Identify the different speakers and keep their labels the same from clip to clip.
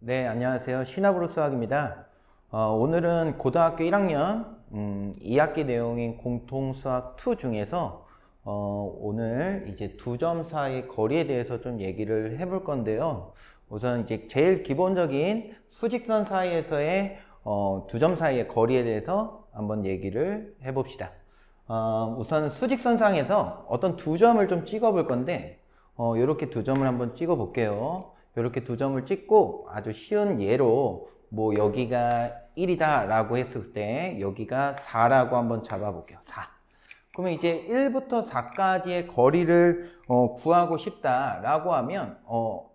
Speaker 1: 네, 안녕하세요. 시나브로 수학입니다. 오늘은 고등학교 1학년 2학기 내용인 공통수학 2 중에서 오늘 이제 두 점 사이 거리에 대해서 좀 얘기를 해볼 건데요. 우선 이제 제일 기본적인 수직선 사이에서의 두 점 사이의 거리에 대해서 한번 얘기를 해봅시다. 우선 수직선상에서 어떤 두 점을 좀 찍어 볼 건데 이렇게 두 점을 한번 찍어 볼게요. 이렇게 두 점을 찍고 아주 쉬운 예로 뭐 여기가 1이다 라고 했을 때 여기가 4라고 한번 잡아 볼게요. 4. 그러면 이제 1부터 4까지의 거리를 구하고 싶다 라고 하면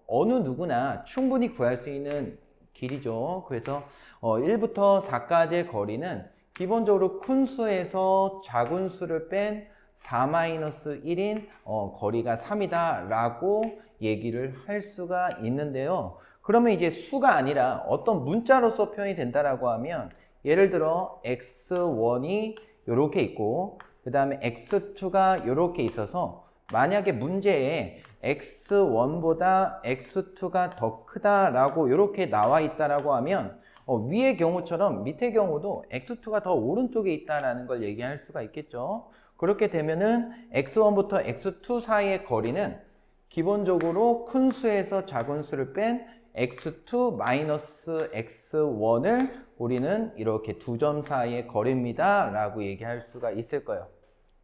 Speaker 1: 어느 누구나 충분히 구할 수 있는 길이죠. 그래서 1부터 4까지의 거리는 기본적으로 큰 수에서 작은 수를 뺀 4-1인 거리가 3이다 라고 얘기를 할 수가 있는데요. 그러면 이제 수가 아니라 어떤 문자로서 표현이 된다라고 하면 예를 들어 x1이 이렇게 있고 그 다음에 x2가 이렇게 있어서 만약에 문제에 x1보다 x2가 더 크다라고 이렇게 나와 있다라고 하면 위의 경우처럼 밑의 경우도 x2가 더 오른쪽에 있다라는 걸 얘기할 수가 있겠죠. 그렇게 되면은 x1부터 x2 사이의 거리는 기본적으로 큰 수에서 작은 수를 뺀 x2 마이너스 x1을 우리는 이렇게 두 점 사이의 거리입니다 라고 얘기할 수가 있을 거예요.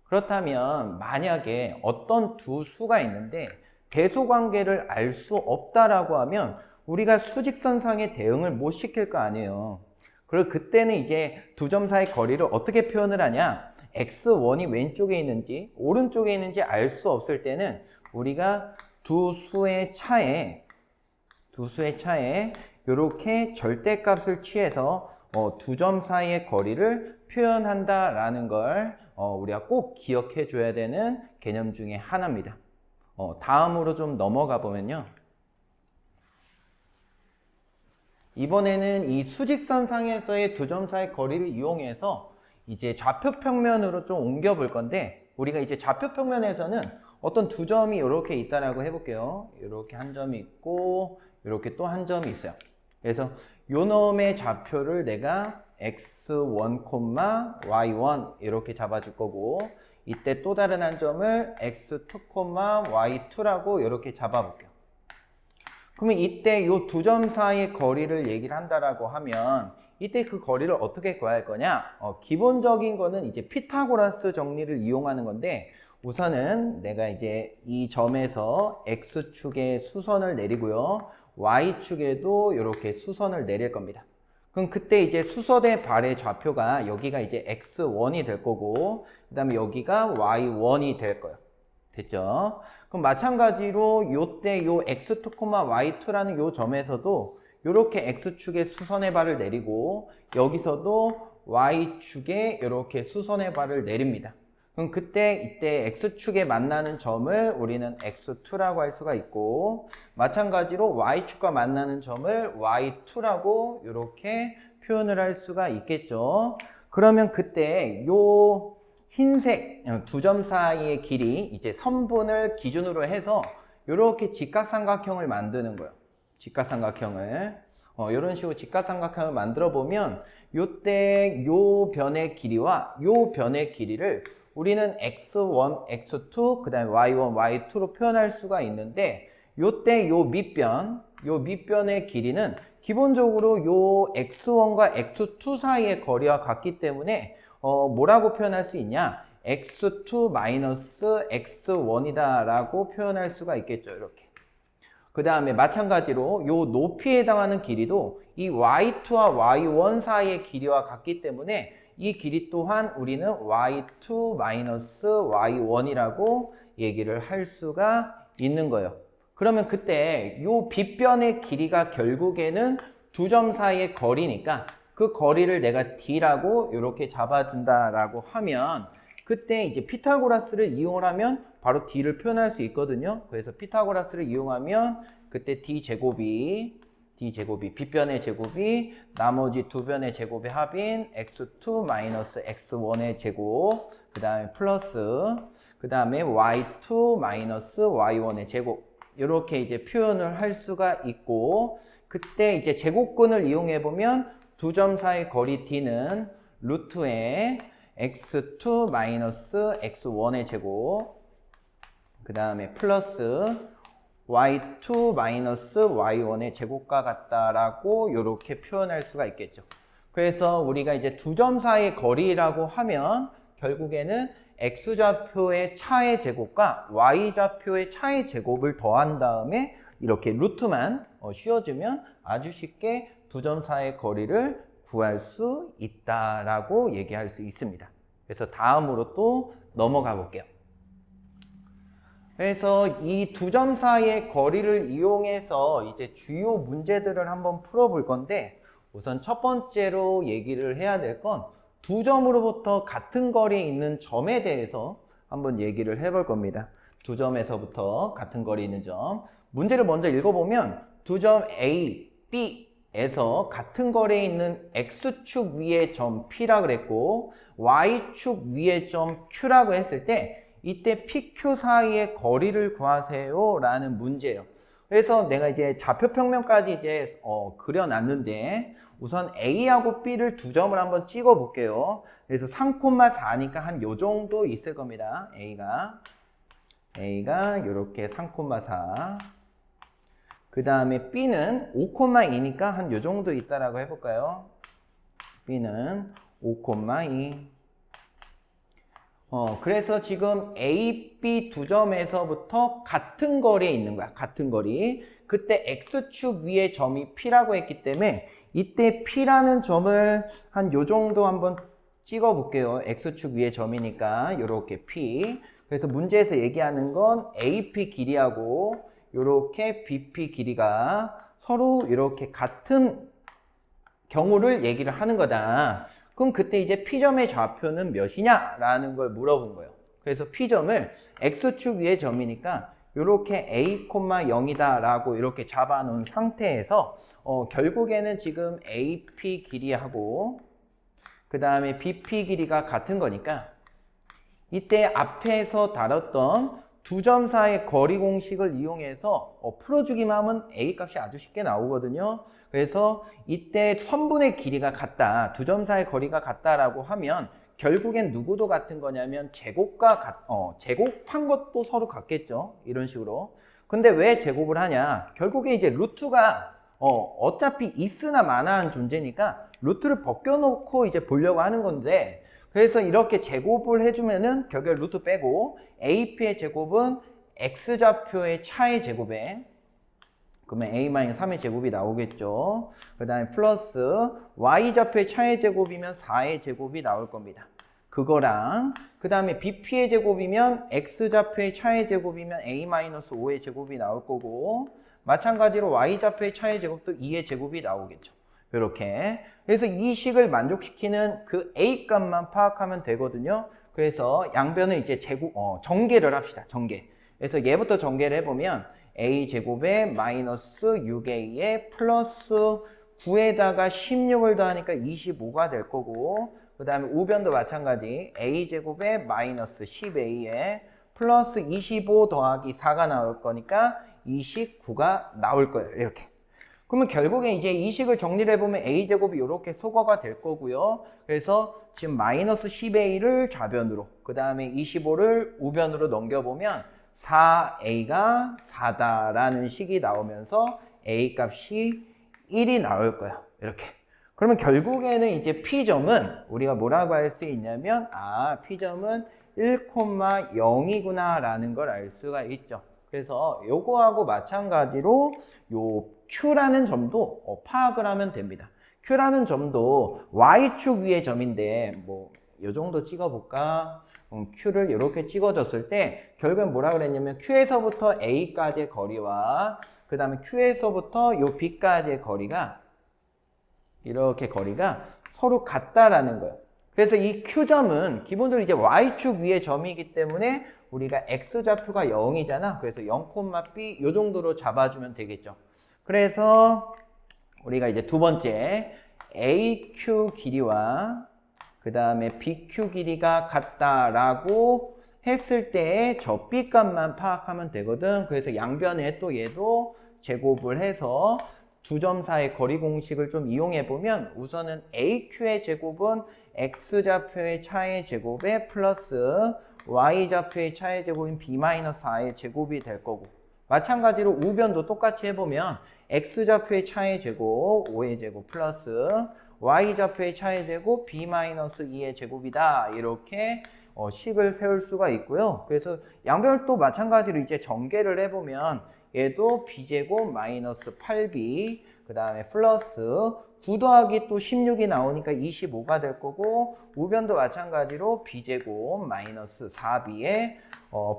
Speaker 1: 그렇다면 만약에 어떤 두 수가 있는데 대소관계를 알 수 없다라고 하면 우리가 수직선상의 대응을 못 시킬 거 아니에요. 그리고 그때는 이제 두 점 사이 거리를 어떻게 표현을 하냐? x1이 왼쪽에 있는지 오른쪽에 있는지 알 수 없을 때는 우리가 두 수의 차에 이렇게 절대값을 취해서 두 점 사이의 거리를 표현한다라는 걸 우리가 꼭 기억해 줘야 되는 개념 중에 하나입니다. 다음으로 좀 넘어가 보면요. 이번에는 이 수직선상에서의 두 점 사이 거리를 이용해서 이제 좌표평면으로 좀 옮겨 볼 건데 우리가 이제 좌표평면에서는 어떤 두 점이 이렇게 있다라고 해볼게요. 이렇게 한 점이 있고 이렇게 또 한 점이 있어요. 그래서 요 놈의 좌표를 내가 x1, y1 이렇게 잡아줄 거고 이때 또 다른 한 점을 x2, y2라고 이렇게 잡아볼게요. 그러면 이때 요 두 점 사이의 거리를 얘기를 한다라고 하면 이때 그 거리를 어떻게 구할 거냐? 기본적인 거는 이제 피타고라스 정리를 이용하는 건데 우선은 내가 이제 이 점에서 x축에 수선을 내리고요. y축에도 이렇게 수선을 내릴 겁니다. 그럼 그때 이제 수선의 발의 좌표가 여기가 이제 x1이 될 거고 그 다음에 여기가 y1이 될 거예요. 됐죠? 그럼 마찬가지로 요때 요 x2, y2라는 요 점에서도 이렇게 x축에 수선의 발을 내리고 여기서도 y축에 이렇게 수선의 발을 내립니다. 그럼 그때 이때 x축에 만나는 점을 우리는 x2라고 할 수가 있고 마찬가지로 y축과 만나는 점을 y2라고 이렇게 표현을 할 수가 있겠죠. 그러면 그때 요 흰색 두 점 사이의 길이 이제 선분을 기준으로 해서 이렇게 직각삼각형을 만드는 거예요. 직각삼각형을 이런 식으로 직각삼각형을 만들어 보면 요때 요 변의 길이와 요 변의 길이를 우리는 x1, x2, 그 다음에 y1, y2로 표현할 수가 있는데 요때 요 밑변의 길이는 기본적으로 요 x1과 x2 사이의 거리와 같기 때문에 뭐라고 표현할 수 있냐? x2 마이너스 x1이다 라고 표현할 수가 있겠죠. 이렇게. 그 다음에 마찬가지로 요 높이에 해당하는 길이도 이 y2와 y1 사이의 길이와 같기 때문에 이 길이 또한 우리는 y2 마이너스 y1이라고 얘기를 할 수가 있는 거예요. 그러면 그때 요 빗변의 길이가 결국에는 두 점 사이의 거리니까 그 거리를 내가 d라고 이렇게 잡아준다라고 하면 그때 이제 피타고라스를 이용하면 바로 d를 표현할 수 있거든요. 그래서 피타고라스를 이용하면 그때 d제곱이 빗변의 제곱이 나머지 두 변의 제곱의 합인 x2 마이너스 x1의 제곱 그 다음에 플러스 그 다음에 y2 마이너스 y1의 제곱 이렇게 이제 표현을 할 수가 있고 그때 이제 제곱근을 이용해 보면 두 점 사이 거리 d는 루트의 x2 마이너스 x1의 제곱, 그 다음에 플러스 y2 마이너스 y1의 제곱과 같다라고 이렇게 표현할 수가 있겠죠. 그래서 우리가 이제 두 점 사이의 거리라고 하면 결국에는 x좌표의 차의 제곱과 y좌표의 차의 제곱을 더한 다음에 이렇게 루트만 씌워주면 아주 쉽게 두 점 사이의 거리를 구할 수 있다라고 얘기할 수 있습니다. 그래서 다음으로 또 넘어가 볼게요. 그래서 이 두 점 사이의 거리를 이용해서 이제 주요 문제들을 한번 풀어볼 건데, 우선 첫 번째로 얘기를 해야 될 건 두 점으로부터 같은 거리에 있는 점에 대해서 한번 얘기를 해볼 겁니다. 두 점에서부터 같은 거리에 있는 점. 문제를 먼저 읽어보면 두 점 A, B에서 같은 거리에 있는 X축 위의 점 P라 그랬고 Y축 위의 점 Q라고 했을 때 이때 PQ 사이의 거리를 구하세요 라는 문제예요. 그래서 내가 이제 좌표평면까지 이제 그려놨는데 우선 A하고 B를 두 점을 한번 찍어 볼게요. 그래서 3,4니까 한 요 정도 있을 겁니다. A가 이렇게 3,4. 그 다음에 B는 5,2니까 한 요 정도 있다라고 해볼까요? B는 5,2. 그래서 지금 A, B 두 점에서부터 같은 거리에 있는 거야. 같은 거리. 그때 X축 위에 점이 P라고 했기 때문에 이때 P라는 점을 한 요 정도 한번 찍어 볼게요. X축 위에 점이니까 이렇게 P. 그래서 문제에서 얘기하는 건 AP 길이하고 이렇게 BP 길이가 서로 이렇게 같은 경우를 얘기를 하는 거다. 그럼 그때 이제 P점의 좌표는 몇이냐? 라는 걸 물어본 거예요. 그래서 P점을 X축 위의 점이니까 이렇게 A,0이다 라고 이렇게 잡아놓은 상태에서 결국에는 지금 AP 길이하고 그 다음에 BP 길이가 같은 거니까 이때 앞에서 다뤘던 두 점 사이의 거리 공식을 이용해서 풀어주기만 하면 A 값이 아주 쉽게 나오거든요. 그래서 이때 선분의 길이가 같다, 두 점 사이의 거리가 같다라고 하면 결국엔 누구도 같은 거냐면 제곱과 제곱한 것도 서로 같겠죠. 이런 식으로. 근데 왜 제곱을 하냐? 결국에 이제 루트가 어차피 있으나 마나한 존재니까 루트를 벗겨놓고 이제 보려고 하는 건데, 그래서 이렇게 제곱을 해주면은 결국 루트 빼고 AP의 제곱은 X좌표의 차의 제곱에 그러면 A-3의 제곱이 나오겠죠. 그 다음에 플러스 Y좌표의 차의 제곱이면 4의 제곱이 나올 겁니다. 그거랑 그 다음에 BP의 제곱이면 X좌표의 차의 제곱이면 A-5의 제곱이 나올 거고 마찬가지로 Y좌표의 차의 제곱도 2의 제곱이 나오겠죠. 이렇게. 그래서 이 식을 만족시키는 그 A 값만 파악하면 되거든요. 그래서 양변을 이제 전개를 합시다. 전개. 그래서 얘부터 전개를 해보면 A제곱에 마이너스 6A에 플러스 9에다가 16을 더하니까 25가 될 거고, 그 다음에 우변도 마찬가지 A제곱에 마이너스 10A에 플러스 25 더하기 4가 나올 거니까 29가 나올 거예요. 이렇게. 그러면 결국에 이제 이 식을 정리를 해보면 A제곱이 이렇게 소거가 될 거고요. 그래서 지금 마이너스 10A를 좌변으로, 그 다음에 25를 우변으로 넘겨보면 4A가 4다라는 식이 나오면서 A 값이 1이 나올 거예요. 이렇게. 그러면 결국에는 이제 P점은 우리가 뭐라고 할 수 있냐면, P점은 1,0이구나 라는 걸 알 수가 있죠. 그래서 요거하고 마찬가지로 요 Q라는 점도 파악을 하면 됩니다. Q라는 점도 Y축 위의 점인데 요 정도 찍어볼까? Q를 이렇게 찍어줬을 때 결국엔 뭐라 그랬냐면 Q에서부터 A까지의 거리와 그 다음에 Q에서부터 요 B까지의 거리가 이렇게 거리가 서로 같다라는 거예요. 그래서 이 Q점은 기본적으로 이제 Y축 위의 점이기 때문에 우리가 X좌표가 0이잖아. 그래서 0,B 요 정도로 잡아주면 되겠죠. 그래서 우리가 이제 두 번째 AQ 길이와 그 다음에 BQ 길이가 같다라고 했을 때 저 B 값만 파악하면 되거든. 그래서 양변에 또 얘도 제곱을 해서 두 점 사이 거리 공식을 좀 이용해 보면 우선은 AQ의 제곱은 X좌표의 차의 제곱에 플러스 Y좌표의 차의 제곱인 B-R의 제곱이 될 거고, 마찬가지로 우변도 똑같이 해보면 X좌표의 차의 제곱 5의 제곱 플러스 Y좌표의 차의 제곱 B-2의 제곱이다, 이렇게 식을 세울 수가 있고요. 그래서 양변도 마찬가지로 이제 전개를 해보면 얘도 b제곱 마이너스 8b 그 다음에 플러스 9 더하기 또 16이 나오니까 25가 될 거고, 우변도 마찬가지로 b제곱 마이너스 4b에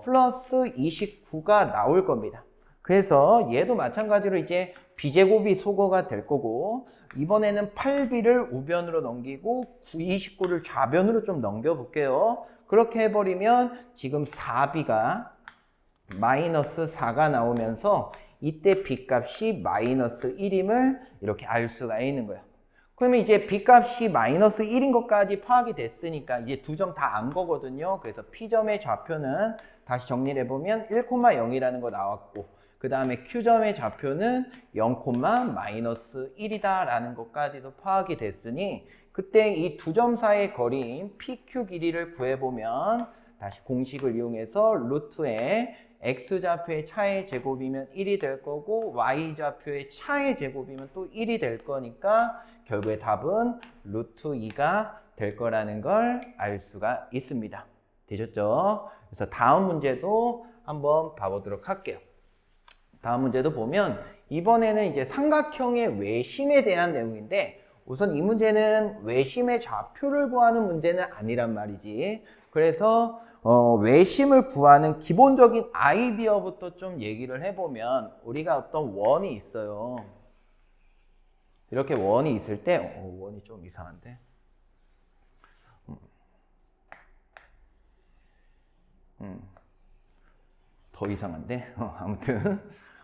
Speaker 1: 플러스 29가 나올 겁니다. 그래서 얘도 마찬가지로 이제 b제곱이 소거가 될 거고, 이번에는 8b를 우변으로 넘기고 29를 좌변으로 좀 넘겨볼게요. 그렇게 해버리면 지금 4b가 마이너스 4가 나오면서 이때 b값이 마이너스 1임을 이렇게 알 수가 있는 거예요. 그러면 이제 b값이 마이너스 1인 것까지 파악이 됐으니까 이제 두 점 다 안 거거든요. 그래서 p점의 좌표는 다시 정리를 해보면 1,0이라는 거 나왔고, 그 다음에 q점의 좌표는 0, 마이너스 1이다 라는 것까지도 파악이 됐으니, 그때 이 두 점 사이의 거리인 PQ 길이를 구해보면 다시 공식을 이용해서 루트에 X좌표의 차의 제곱이면 1이 될 거고 Y좌표의 차의 제곱이면 또 1이 될 거니까 결국에 답은 루트 2가 될 거라는 걸 알 수가 있습니다. 되셨죠? 그래서 다음 문제도 한번 봐보도록 할게요. 다음 문제도 보면 이번에는 이제 삼각형의 외심에 대한 내용인데, 우선 이 문제는 외심의 좌표를 구하는 문제는 아니란 말이지. 그래서 외심을 구하는 기본적인 아이디어부터 좀 얘기를 해보면, 우리가 어떤 원이 있어요. 이렇게 원이 있을 때 원이 좀 이상한데, 더 이상한데 아무튼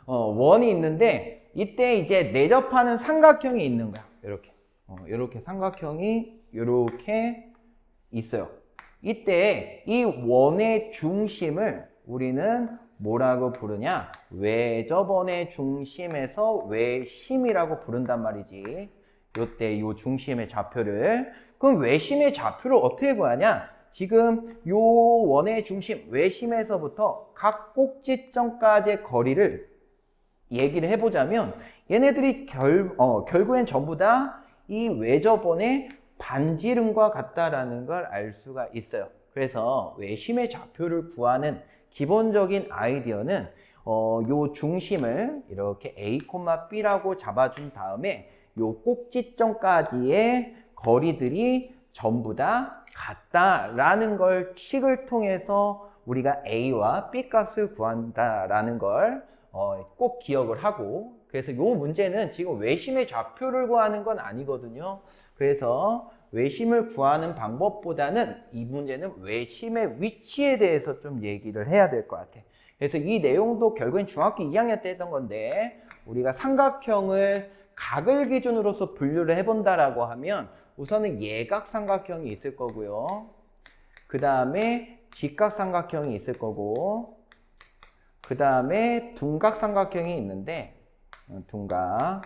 Speaker 1: 원이 있는데, 이때 이제 내접하는 삼각형이 있는 거야. 이렇게 삼각형이 이렇게 있어요. 이때 이 원의 중심을 우리는 뭐라고 부르냐? 외접원의 중심에서 외심이라고 부른단 말이지. 이때 이 중심의 좌표를. 그럼 외심의 좌표를 어떻게 구하냐? 지금 요 원의 중심 외심에서부터 각 꼭지점까지의 거리를 얘기를 해보자면, 얘네들이 결국엔 전부 다 이 외접원의 반지름과 같다라는 걸 알 수가 있어요. 그래서 외심의 좌표를 구하는 기본적인 아이디어는 요 중심을 이렇게 A, B라고 잡아준 다음에 요 꼭지점까지의 거리들이 전부 다 같다라는 걸 식을 통해서 우리가 A와 B 값을 구한다라는 걸 꼭 기억을 하고, 그래서 이 문제는 지금 외심의 좌표를 구하는 건 아니거든요. 그래서 외심을 구하는 방법보다는 이 문제는 외심의 위치에 대해서 좀 얘기를 해야 될 것 같아. 그래서 이 내용도 결국엔 중학교 2학년 때 했던 건데, 우리가 삼각형을 각을 기준으로서 분류를 해본다라고 하면 우선은 예각 삼각형이 있을 거고요. 그 다음에 직각 삼각형이 있을 거고, 그 다음에 둔각 삼각형이 있는데, 둔각.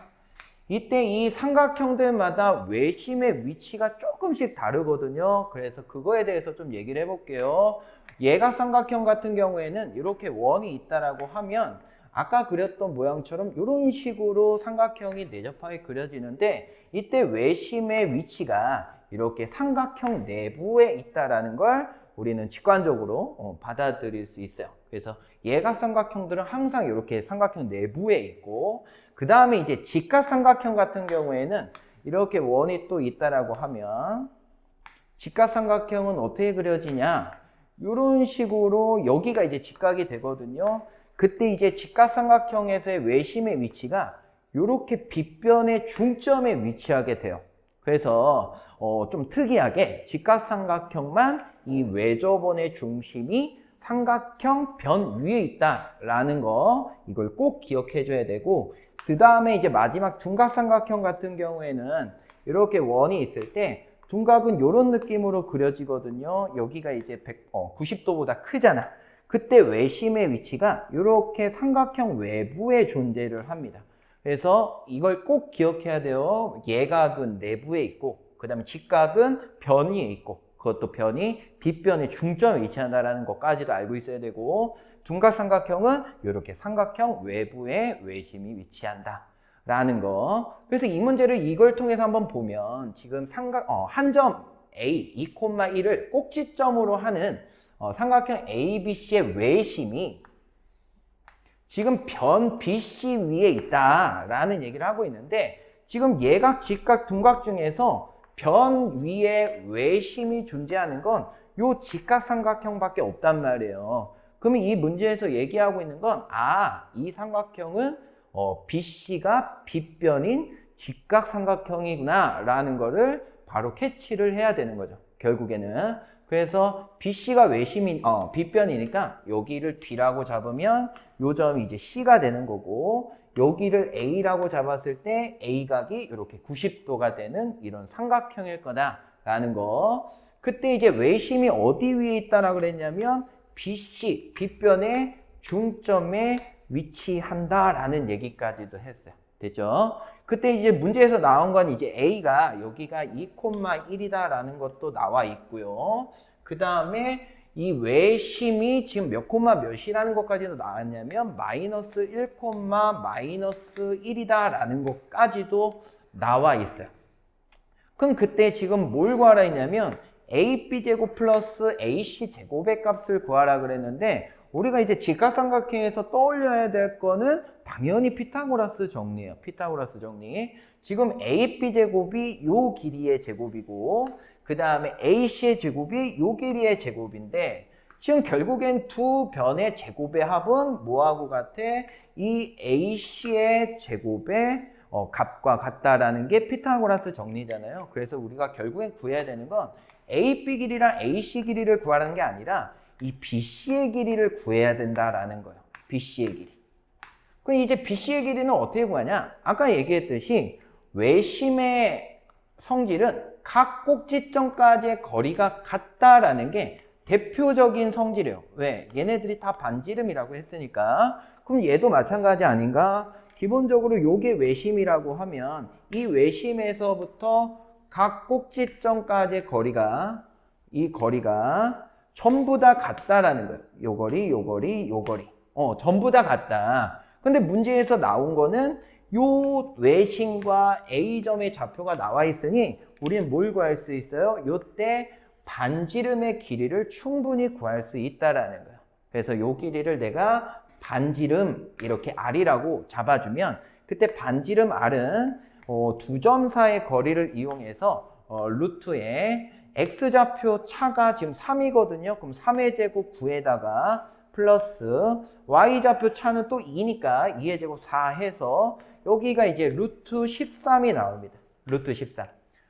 Speaker 1: 이때 이 삼각형들마다 외심의 위치가 조금씩 다르거든요. 그래서 그거에 대해서 좀 얘기를 해볼게요. 예각 삼각형 같은 경우에는 이렇게 원이 있다라고 하면 아까 그렸던 모양처럼 이런 식으로 삼각형이 내접하게 그려지는데, 이때 외심의 위치가 이렇게 삼각형 내부에 있다라는 걸 우리는 직관적으로 받아들일 수 있어요. 그래서 예각 삼각형들은 항상 이렇게 삼각형 내부에 있고, 그 다음에 이제 직각 삼각형 같은 경우에는 이렇게 원이 또 있다라고 하면 직각 삼각형은 어떻게 그려지냐? 이런 식으로 여기가 이제 직각이 되거든요. 그때 이제 직각 삼각형에서의 외심의 위치가 이렇게 빗변의 중점에 위치하게 돼요. 그래서 좀 특이하게 직각 삼각형만 이 외접원의 중심이 삼각형 변 위에 있다라는 거, 이걸 꼭 기억해 줘야 되고, 그 다음에 이제 마지막 둔각 삼각형 같은 경우에는 이렇게 원이 있을 때 둔각은 이런 느낌으로 그려지거든요. 여기가 이제 90도보다 크잖아. 그때 외심의 위치가 이렇게 삼각형 외부에 존재를 합니다. 그래서 이걸 꼭 기억해야 돼요. 예각은 내부에 있고, 그 다음에 직각은 변 위에 있고, 그것도 변이 빗변의 중점에 위치한다는 것까지도 알고 있어야 되고, 둔각삼각형은 이렇게 삼각형 외부에 외심이 위치한다 라는 거. 그래서 이 문제를 이걸 통해서 한번 보면 지금 한 점 A, 2,1을 꼭지점으로 하는 삼각형 ABC의 외심이 지금 변 BC 위에 있다라는 얘기를 하고 있는데, 지금 예각, 직각, 둔각 중에서 변 위에 외심이 존재하는 건 요 직각삼각형밖에 없단 말이에요. 그러면 이 문제에서 얘기하고 있는 건 이 삼각형은 BC가 빗변인 직각삼각형이구나 라는 거를 바로 캐치를 해야 되는 거죠. 결국에는. 그래서 BC가 외심인 빗변이니까 여기를 D라고 잡으면 요 점이 이제 C가 되는 거고, 여기를 A라고 잡았을 때 A각이 이렇게 90도가 되는 이런 삼각형일 거다라는 거. 그때 이제 외심이 어디 위에 있다라고 그랬냐면 BC, 빗변의 중점에 위치한다라는 얘기까지도 했어요. 됐죠? 그때 이제 문제에서 나온 건 이제 A가 여기가 2,1이다라는 것도 나와 있고요. 그 다음에 이 외심이 지금 몇 콤마 몇이라는 것까지도 나왔냐면 마이너스 1, 마이너스 1이다라는 것까지도 나와 있어요. 그럼 그때 지금 뭘 구하라 했냐면 AB제곱 플러스 AC제곱의 값을 구하라 그랬는데, 우리가 이제 직각삼각형에서 떠올려야 될 거는 당연히 피타고라스 정리예요. 피타고라스 정리. 지금 AB제곱이 요 길이의 제곱이고, 그 다음에 AC의 제곱이 요 길이의 제곱인데, 지금 결국엔 두 변의 제곱의 합은 뭐하고 같아? 이 AC의 제곱의 값과 같다라는 게 피타고라스 정리잖아요. 그래서 우리가 결국엔 구해야 되는 건 AB 길이랑 AC 길이를 구하라는 게 아니라 이 BC의 길이를 구해야 된다라는 거예요. BC의 길이. 그럼 이제 BC의 길이는 어떻게 구하냐? 아까 얘기했듯이 외심의 성질은 각 꼭지점까지의 거리가 같다라는 게 대표적인 성질이에요. 왜? 얘네들이 다 반지름이라고 했으니까. 그럼 얘도 마찬가지 아닌가? 기본적으로 요게 외심이라고 하면 이 외심에서부터 각 꼭지점까지의 거리가, 이 거리가 전부 다 같다라는 거예요. 요 거리, 요 거리, 요 거리. 전부 다 같다. 근데 문제에서 나온 거는 요 외심과 A점의 좌표가 나와 있으니 우리는 뭘 구할 수 있어요? 요때 반지름의 길이를 충분히 구할 수 있다라는 거예요. 그래서 요 길이를 내가 반지름 이렇게 R이라고 잡아주면, 그때 반지름 R은 두 점 사이의 거리를 이용해서 루트에 X좌표 차가 지금 3이거든요. 그럼 3의 제곱 9에다가 플러스 Y좌표 차는 또 2니까 2의 제곱 4 해서 여기가 이제 루트 13이 나옵니다. 루트 13.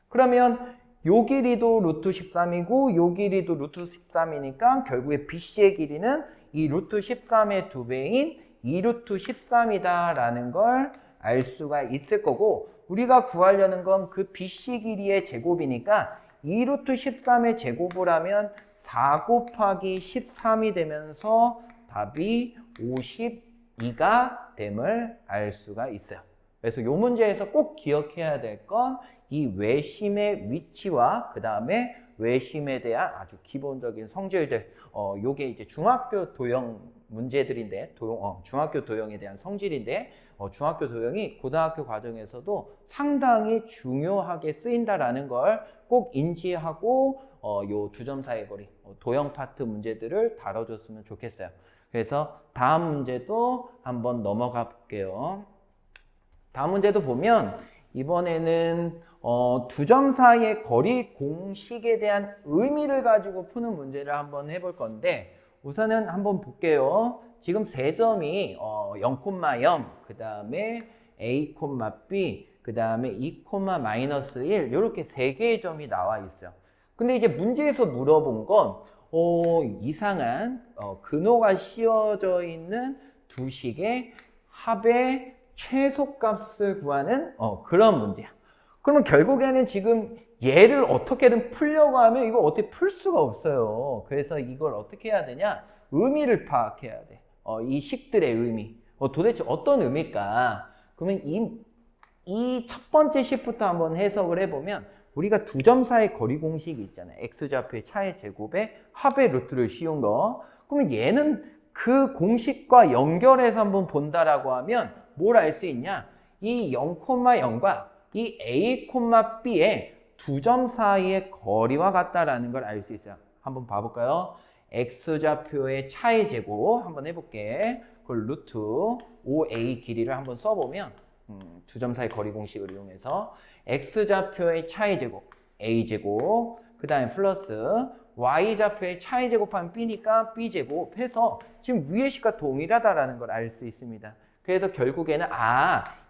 Speaker 1: 그러면 요 길이도 루트 13이고 요 길이도 루트 13이니까 결국에 BC의 길이는 이 루트 13의 2배인 2루트 13이다 라는 걸 알 수가 있을 거고, 우리가 구하려는 건 그 BC 길이의 제곱이니까 2루트 13의 제곱을 하면 4 곱하기 13이 되면서 답이 52가 됨을 알 수가 있어요. 그래서 이 문제에서 꼭 기억해야 될 건 이 외심의 위치와 그 다음에 외심에 대한 아주 기본적인 성질들, 요게 이제 중학교 도형 문제들인데, 중학교 도형에 대한 성질인데, 중학교 도형이 고등학교 과정에서도 상당히 중요하게 쓰인다라는 걸 꼭 인지하고 요 두 점 사이의 거리, 도형 파트 문제들을 다뤄줬으면 좋겠어요. 그래서 다음 문제도 한번 넘어가 볼게요. 다음 문제도 보면 이번에는 두 점 사이의 거리 공식에 대한 의미를 가지고 푸는 문제를 한번 해볼 건데, 우선은 한번 볼게요. 지금 세 점이 0,0, 그 다음에 A, B, 그 다음에 2, 마이너스 1 이렇게 세 개의 점이 나와 있어요. 근데 이제 문제에서 물어본 건 이상한 근호가 씌워져 있는 두 식의 합의 최소값을 구하는 그런 문제야. 그러면 결국에는 지금 얘를 어떻게든 풀려고 하면 이거 어떻게 풀 수가 없어요. 그래서 이걸 어떻게 해야 되냐? 의미를 파악해야 돼. 이 식들의 의미. 도대체 어떤 의미일까? 그러면 이 첫 번째 식부터 한번 해석을 해보면 우리가 두 점 사이 거리 공식이 있잖아요. x좌표의 차의 제곱에 합의 루트를 씌운 거. 그러면 얘는 그 공식과 연결해서 한번 본다라고 하면 뭘 알 수 있냐? 이 0,0과 이 a, b의 두 점 사이의 거리와 같다라는 걸 알 수 있어요. 한번 봐볼까요? x좌표의 차의 제곱 한번 해볼게. 그걸 루트 5a 길이를 한번 써보면 두 점 사이 거리 공식을 이용해서 x좌표의 차의 제곱 a제곱 그 다음에 플러스 y좌표의 차의 제곱하면 b니까 b제곱 해서 지금 위의 식과 동일하다라는 걸 알 수 있습니다. 그래서 결국에는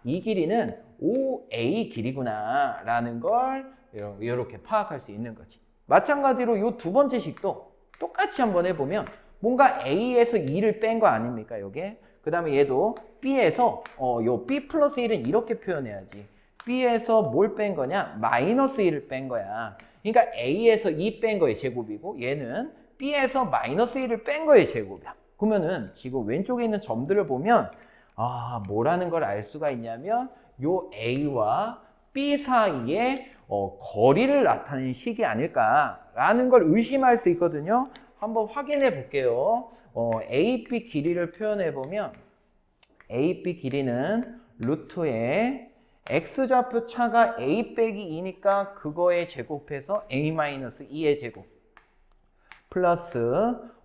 Speaker 1: 이 길이는 5a 길이구나 라는 걸 이렇게 파악할 수 있는 거지. 마찬가지로 이 두 번째 식도 똑같이 한번 해보면 뭔가 a에서 2를 뺀 거 아닙니까? 요게. 그 다음에 얘도 b에서 요 b 플러스 1은 이렇게 표현해야지. b에서 뭘 뺀 거냐? 마이너스 1을 뺀 거야. 그러니까 a에서 2 뺀 거의 제곱이고 얘는 b에서 마이너스 1을 뺀 거의 제곱이야. 그러면은 지금 왼쪽에 있는 점들을 보면 뭐라는 걸 알 수가 있냐면 요 a와 b 사이에 거리를 나타내는 식이 아닐까라는 걸 의심할 수 있거든요. 한번 확인해 볼게요. AB 길이를 표현해 보면 AB 길이는 루트에 x좌표 차가 a 빼기 2니까 그거에 제곱해서 a-2의 제곱 플러스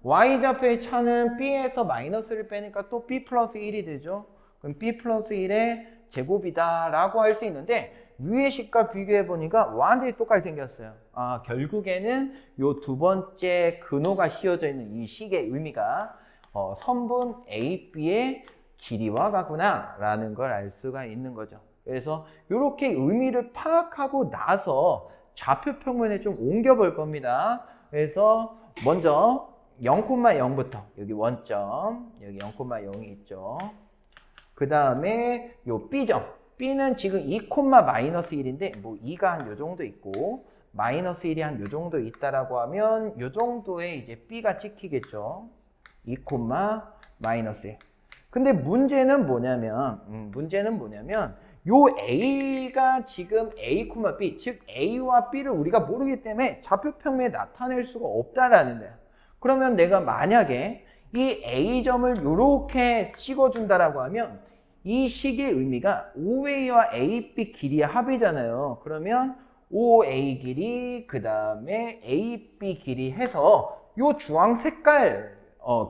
Speaker 1: y좌표의 차는 b에서 마이너스를 빼니까 또 b 플러스 1이 되죠. 그럼 b 플러스 1의 제곱이다 라고 할 수 있는데 위의 식과 비교해 보니까 완전히 똑같이 생겼어요. 결국에는 요 두 번째 근호가 씌워져 있는 이 식의 의미가 선분 AB의 길이와 같구나 라는 걸 알 수가 있는 거죠. 그래서 이렇게 의미를 파악하고 나서 좌표 평면에 좀 옮겨 볼 겁니다. 그래서 먼저 0,0부터 여기 원점, 여기 0,0이 있죠. 그 다음에 요 B점. B는 지금 2, 마이너스 1인데 뭐 2가 한 요 정도 있고 마이너스 1이 한 요 정도 있다라고 하면 요 정도에 이제 B가 찍히겠죠. 2, 마이너스 1. 근데 문제는 뭐냐면 요 A가 지금 A, B, 즉 A와 B를 우리가 모르기 때문에 좌표 평면에 나타낼 수가 없다라는 거야. 그러면 내가 만약에 이 A점을 이렇게 찍어준다라고 하면 이 식의 의미가 OA와 AB 길이의 합이잖아요. 그러면 OA 길이 그 다음에 AB 길이 해서 요 주황 색깔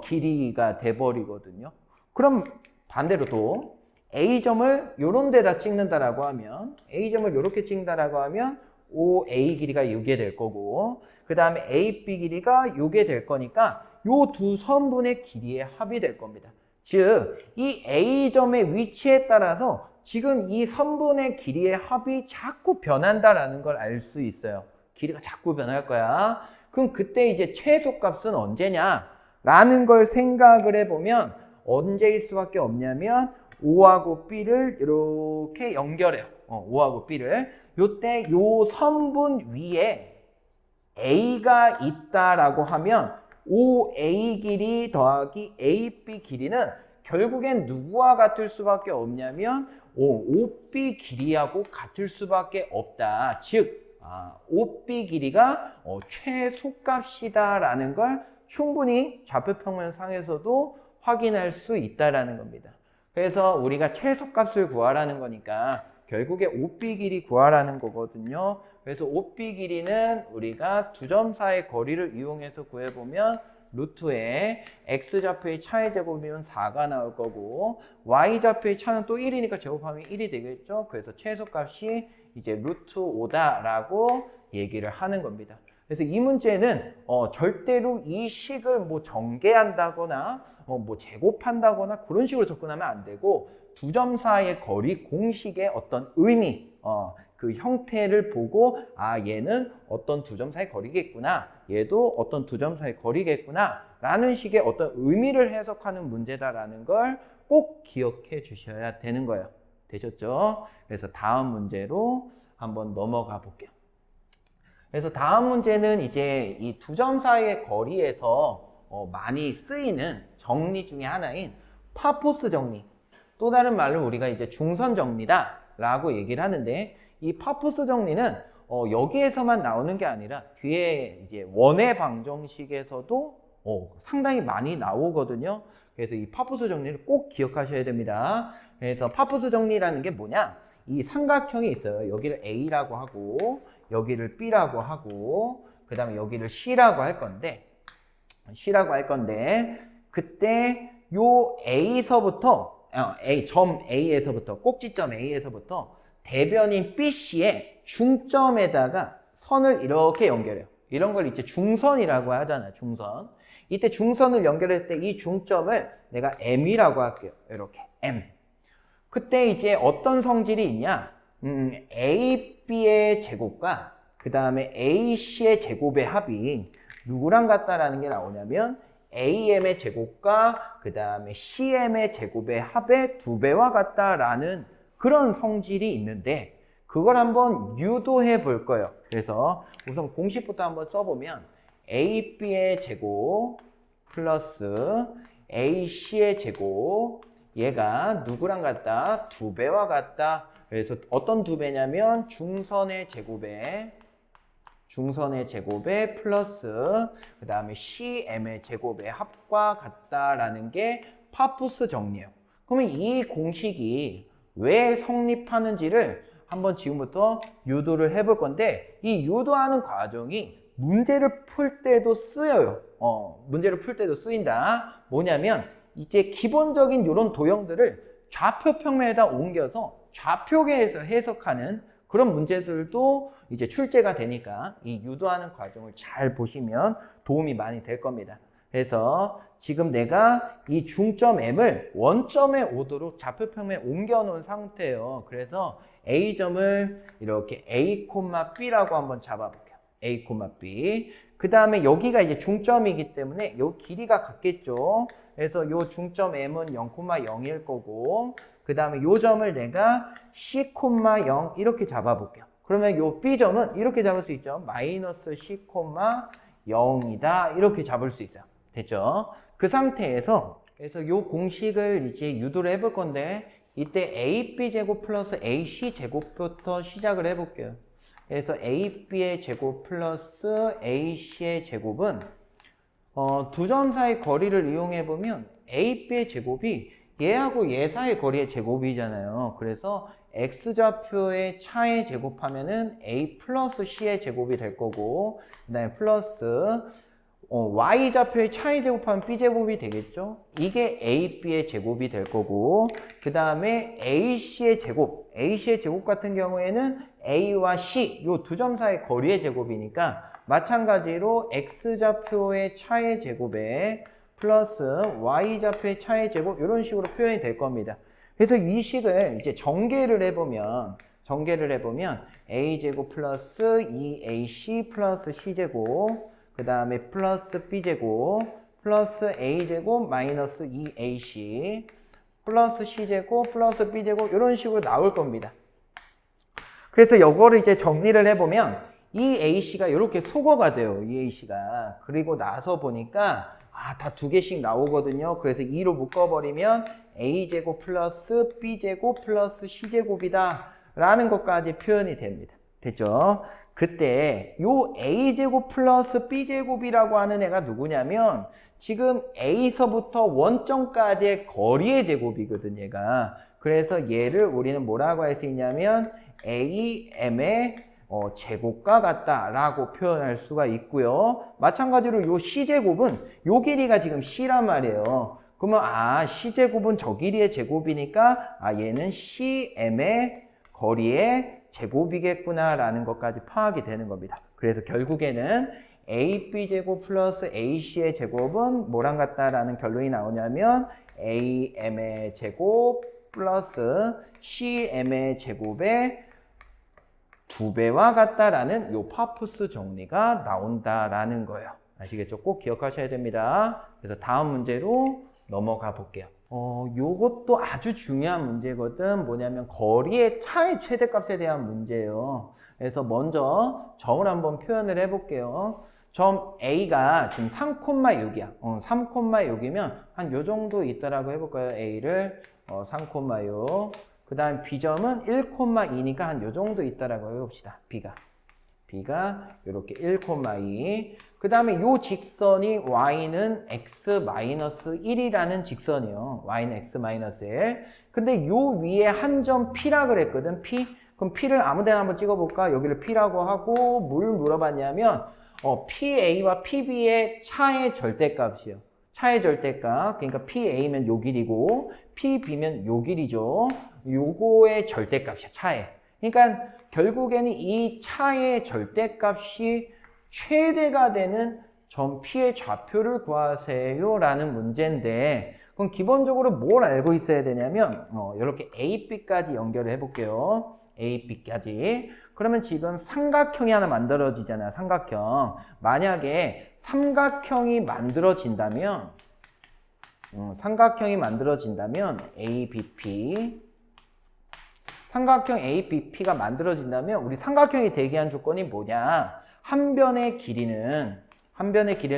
Speaker 1: 길이가 돼버리거든요. 그럼 반대로 또 A점을 요런 데다 찍는다라고 하면 A점을 요렇게 찍는다라고 하면 OA 길이가 요게 될 거고 그 다음에 AB 길이가 요게 될 거니까 요 두 선분의 길이의 합이 될 겁니다. 즉, 이 A점의 위치에 따라서 지금 이 선분의 길이의 합이 자꾸 변한다라는 걸 알 수 있어요. 길이가 자꾸 변할 거야. 그럼 그때 이제 최소값은 언제냐? 라는 걸 생각을 해보면 언제일 수밖에 없냐면 O하고 B를 이렇게 연결해요. O하고 B를. 요때 요 선분 위에 A가 있다라고 하면 OA 길이 더하기 AB 길이는 결국엔 누구와 같을 수밖에 없냐면 OB 길이하고 같을 수밖에 없다. 즉 OB 길이가 최소값이다라는 걸 충분히 좌표평면상에서도 확인할 수 있다라는 겁니다. 그래서 우리가 최소값을 구하라는 거니까 결국에 OB 길이 구하라는 거거든요. 그래서 OB 길이는 우리가 두 점 사이의 거리를 이용해서 구해보면 루트에 x좌표의 차의 제곱이면 4가 나올 거고 y좌표의 차는 또 1이니까 제곱하면 1이 되겠죠. 그래서 최소값이 이제 루트 5다라고 얘기를 하는 겁니다. 그래서 이 문제는 절대로 이 식을 뭐 전개한다거나 뭐 제곱한다거나 그런 식으로 접근하면 안 되고 두 점 사이의 거리 공식의 어떤 의미 그 형태를 보고 얘는 어떤 두 점 사이 거리겠구나 얘도 어떤 두 점 사이 거리겠구나 라는 식의 어떤 의미를 해석하는 문제다라는 걸 꼭 기억해 주셔야 되는 거예요. 되셨죠? 그래서 다음 문제로 한번 넘어가 볼게요. 그래서 다음 문제는 이제 이 두 점 사이의 거리에서 많이 쓰이는 정리 중에 하나인 파포스 정리. 또 다른 말로 우리가 이제 중선 정리다 라고 얘기를 하는데, 이 파푸스 정리는 여기에서만 나오는 게 아니라 뒤에 이제 원의 방정식에서도 상당히 많이 나오거든요. 그래서 이 파푸스 정리를 꼭 기억하셔야 됩니다. 그래서 파푸스 정리라는 게 뭐냐? 이 삼각형이 있어요. 여기를 A라고 하고 여기를 B라고 하고 그 다음에 여기를 C라고 할 건데 그때 요 A서부터 점 A에서부터 꼭지점 A에서부터 대변인 BC의 중점에다가 선을 이렇게 연결해요. 이런 걸 이제 중선이라고 하잖아요. 중선. 이때 중선을 연결했을 때 이 중점을 내가 M이라고 할게요. 이렇게 M. 그때 이제 어떤 성질이 있냐? AB의 제곱과 그 다음에 AC의 제곱의 합이 누구랑 같다라는 게 나오냐면 AM의 제곱과 그 다음에 CM의 제곱의 합의 2배와 같다라는 그런 성질이 있는데, 그걸 한번 유도해 볼 거예요. 그래서 우선 공식부터 한번 써보면 AB의 제곱 플러스 AC의 제곱, 얘가 누구랑 같다? 2배와 같다. 그래서 어떤 2배냐면 중선의 제곱에 플러스 그 다음에 CM의 제곱의 합과 같다라는 게 파푸스 정리예요. 그러면 이 공식이 왜 성립하는지를 한번 지금부터 유도를 해볼 건데, 이 유도하는 과정이 문제를 풀 때도 쓰여요. 문제를 풀 때도 쓰인다. 뭐냐면 이제 기본적인 이런 도형들을 좌표 평면에다 옮겨서 좌표계에서 해석하는 그런 문제들도 이제 출제가 되니까 이 유도하는 과정을 잘 보시면 도움이 많이 될 겁니다. 그래서 지금 내가 이 중점 M을 원점에 오도록 좌표 평면에 옮겨 놓은 상태예요. 그래서 A점을 이렇게 A, B라고 한번 잡아볼게요. A, B. 그 다음에 여기가 이제 중점이기 때문에 요 길이가 같겠죠. 그래서 요 중점 M은 0,0일 거고, 그 다음에 요 점을 내가 C, 0 이렇게 잡아볼게요. 그러면 요 B점은 이렇게 잡을 수 있죠. 마이너스 C, 0이다. 이렇게 잡을 수 있어요. 됐죠? 그 상태에서 그래서 요 공식을 이제 유도를 해볼 건데, 이때 AB제곱 플러스 AC제곱부터 시작을 해볼게요. 그래서 AB의 제곱 플러스 AC의 제곱은 두 점 사이 거리를 이용해 보면 AB의 제곱이 얘하고 얘 사이 거리의 제곱이잖아요. 그래서 X좌표의 차의 제곱하면은 A 플러스 C의 제곱이 될 거고, 그 다음에 플러스 Y좌표의 차의 제곱하면 B제곱이 되겠죠. 이게 AB의 제곱이 될 거고, 그 다음에 AC의 제곱 같은 경우에는 A와 C 요 두 점 사이 거리의 제곱이니까 마찬가지로 X좌표의 차의 제곱에 플러스 Y좌표의 차의 제곱 이런 식으로 표현이 될 겁니다. 그래서 이 식을 이제 전개를 해보면 A제곱 플러스 2AC 플러스 C제곱, 그 다음에 플러스 B제곱 플러스 A제곱 마이너스 2AC 플러스 C제곱 플러스 B제곱 이런 식으로 나올 겁니다. 그래서 이거를 이제 정리를 해보면 이 AC가 이렇게 소거가 돼요. 이 AC가. 그리고 나서 보니까 다 두 개씩 나오거든요. 그래서 2로 묶어버리면 A제곱 플러스 B제곱 플러스 C제곱이다 라는 것까지 표현이 됩니다. 됐죠? 그때 요 A제곱 플러스 B제곱이라고 하는 애가 누구냐면 지금 A서부터 원점까지의 거리의 제곱이거든, 얘가. 그래서 얘를 우리는 뭐라고 할 수 있냐면 AM의 제곱과 같다라고 표현할 수가 있고요. 마찬가지로 요 C제곱은 요 길이가 지금 C란 말이에요. 그러면 C제곱은 저 길이의 제곱이니까 얘는 CM의 거리의 제곱이겠구나라는 것까지 파악이 되는 겁니다. 그래서 결국에는 AB제곱 플러스 AC의 제곱은 뭐랑 같다라는 결론이 나오냐면 AM의 제곱 플러스 CM의 제곱의 2배와 같다라는 요 파푸스 정리가 나온다라는 거예요. 아시겠죠? 꼭 기억하셔야 됩니다. 그래서 다음 문제로 넘어가 볼게요. 요것도 아주 중요한 문제거든. 뭐냐면 거리의 차의 최대값에 대한 문제예요. 그래서 먼저 점을 한번 표현을 해볼게요. 점 A가 지금 3,6이야. 3,6이면 한 요 정도 있다라고 해볼까요? A를 3,6. 그 다음 B점은 1,2니까 한 요 정도 있다라고 해봅시다. B가 이렇게 1,2. 그 다음에 요 직선이 y는 x-1이라는 직선이요. y는 x-1. 근데 요 위에 한 점 P라 그랬거든. P. 그럼 P를 아무 데나 한번 찍어볼까? 여기를 P라고 하고 뭘 물어봤냐면 PA와 PB의 차의 절대값이요. 차의 절대값. 그러니까 PA면 요 길이고 PB면 요 길이죠. 요거의 절대값이야. 차의. 그러니까 결국에는 이 차의 절대값이 최대가 되는 점 P의 좌표를 구하세요 라는 문제인데, 그럼 기본적으로 뭘 알고 있어야 되냐면 이렇게 A, B까지 연결을 해볼게요. A, B까지. 그러면 지금 삼각형이 하나 만들어지잖아요. 삼각형. 만약에 삼각형이 만들어진다면 ABP, 삼각형 ABP가 만들어진다면 우리 삼각형이 대기한 조건이 뭐냐? 한 변의 길이를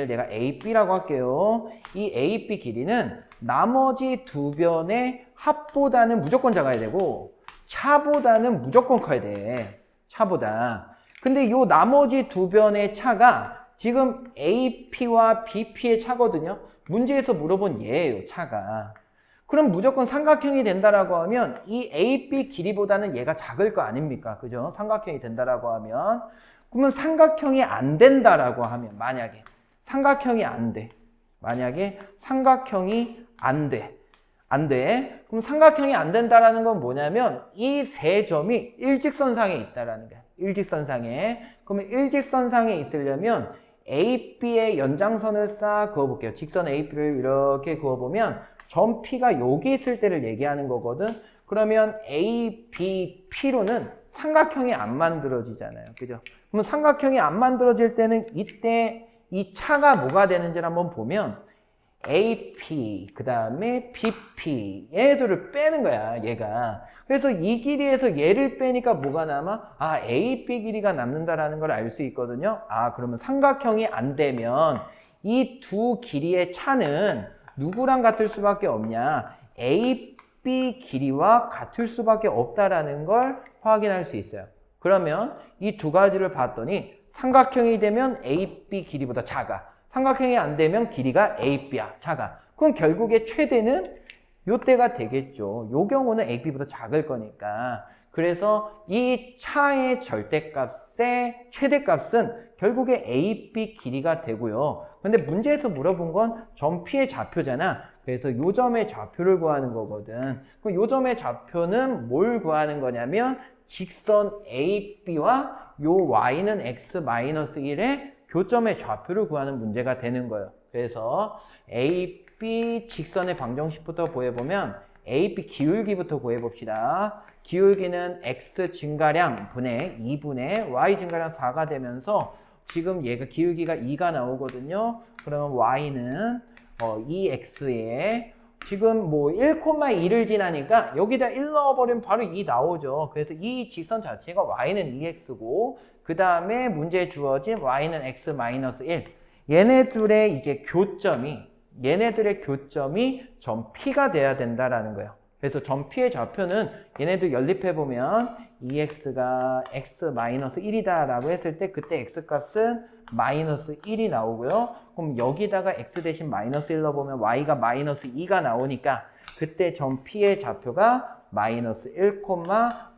Speaker 1: 내가 AB라고 할게요. 이 AB 길이는 나머지 두 변의 합보다는 무조건 작아야 되고 차보다는 무조건 커야 돼. 차보다. 근데 요 나머지 두 변의 차가 지금 AP와 BP의 차거든요. 문제에서 물어본 얘예요, 차가. 그럼 무조건 삼각형이 된다라고 하면 이 AB 길이보다는 얘가 작을 거 아닙니까? 그죠? 삼각형이 된다라고 하면. 그러면 삼각형이 안 된다라고 하면, 만약에 삼각형이 안 돼. 안 돼. 그럼 삼각형이 안 된다라는 건 뭐냐면 이 세 점이 일직선상에 있다라는 거야. 일직선상에. 그러면 일직선상에 있으려면 AB의 연장선을 싹 그어볼게요. 직선 AB를 이렇게 그어보면 점 P가 여기 있을 때를 얘기하는 거거든. 그러면 ABP로는 삼각형이 안 만들어지잖아요. 그죠? 그럼 삼각형이 안 만들어질 때는 이때 이 차가 뭐가 되는지를 한번 보면 AP, 그 다음에 BP 얘들을 빼는 거야, 얘가. 그래서 이 길이에서 얘를 빼니까 뭐가 남아? 아, AB 길이가 남는다라는 걸 알 수 있거든요. 아, 그러면 삼각형이 안 되면 이 두 길이의 차는 누구랑 같을 수밖에 없냐? AB 길이와 같을 수밖에 없다라는 걸 확인할 수 있어요. 그러면 이 두 가지를 봤더니 삼각형이 되면 AB 길이보다 작아. 삼각형이 안 되면 길이가 AB야, 작아. 그럼 결국에 최대는 요때가 되겠죠. 요 경우는 AB보다 작을 거니까. 그래서 이 차의 절대값의 최대값은 결국에 AB 길이가 되고요. 근데 문제에서 물어본 건 점 P의 좌표잖아. 그래서 요 점의 좌표를 구하는 거거든. 그럼 요 점의 좌표는 뭘 구하는 거냐면 직선 AB와 요 y는 x-1의 교점의 좌표를 구하는 문제가 되는 거예요. 그래서 AB 직선의 방정식부터 구해보면 AB 기울기부터 구해봅시다. 기울기는 x 증가량 분의 2분의 y 증가량 4가 되면서 지금 얘가 기울기가 2가 나오거든요. 그러면 y는 2x에 지금 뭐 1,2를 지나니까 여기다 1 넣어버리면 바로 2 나오죠. 그래서 이 직선 자체가 y는 2x고 그 다음에 문제에 주어진 y는 x-1. 얘네들의 이제 얘네들의 교점이 점 P가 돼야 된다라는 거예요. 그래서 점 P의 좌표는 얘네들 연립해보면 2x가 x-1이다라고 했을 때 그때 x값은 -1이 나오고요. 그럼 여기다가 x 대신 -1 넣어보면 y가 -2가 나오니까 그때 점 P의 좌표가 -1,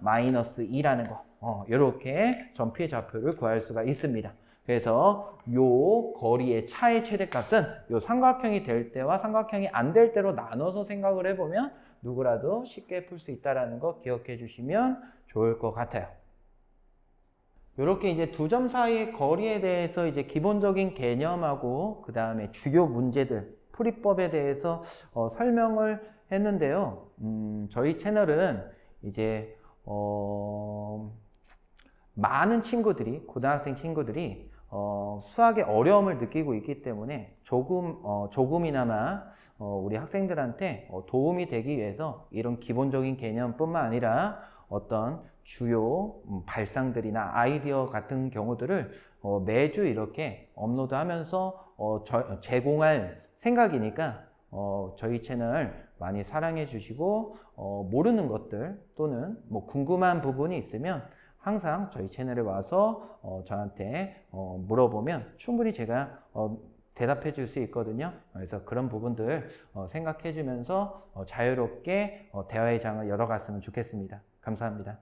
Speaker 1: -2라는 거. 이렇게 점 P의 좌표를 구할 수가 있습니다. 그래서 요 거리의 차의 최대값은 요 삼각형이 될 때와 삼각형이 안 될 때로 나눠서 생각을 해보면 누구라도 쉽게 풀 수 있다는 거 기억해 주시면 좋을 것 같아요. 이렇게 이제 두 점 사이의 거리에 대해서 이제 기본적인 개념하고 그 다음에 주요 문제들, 풀이법에 대해서 설명을 했는데요. 저희 채널은 이제 많은 친구들이, 고등학생 친구들이 수학에 어려움을 느끼고 있기 때문에 조금이나마 우리 학생들한테 도움이 되기 위해서 이런 기본적인 개념뿐만 아니라 어떤 주요 발상들이나 아이디어 같은 경우들을 매주 이렇게 업로드하면서 제공할 생각이니까 저희 채널 많이 사랑해 주시고 모르는 것들 또는 뭐 궁금한 부분이 있으면 항상 저희 채널에 와서 저한테 물어보면 충분히 제가 대답해 줄 수 있거든요. 그래서 그런 부분들 생각해 주면서 자유롭게 대화의 장을 열어갔으면 좋겠습니다. 감사합니다.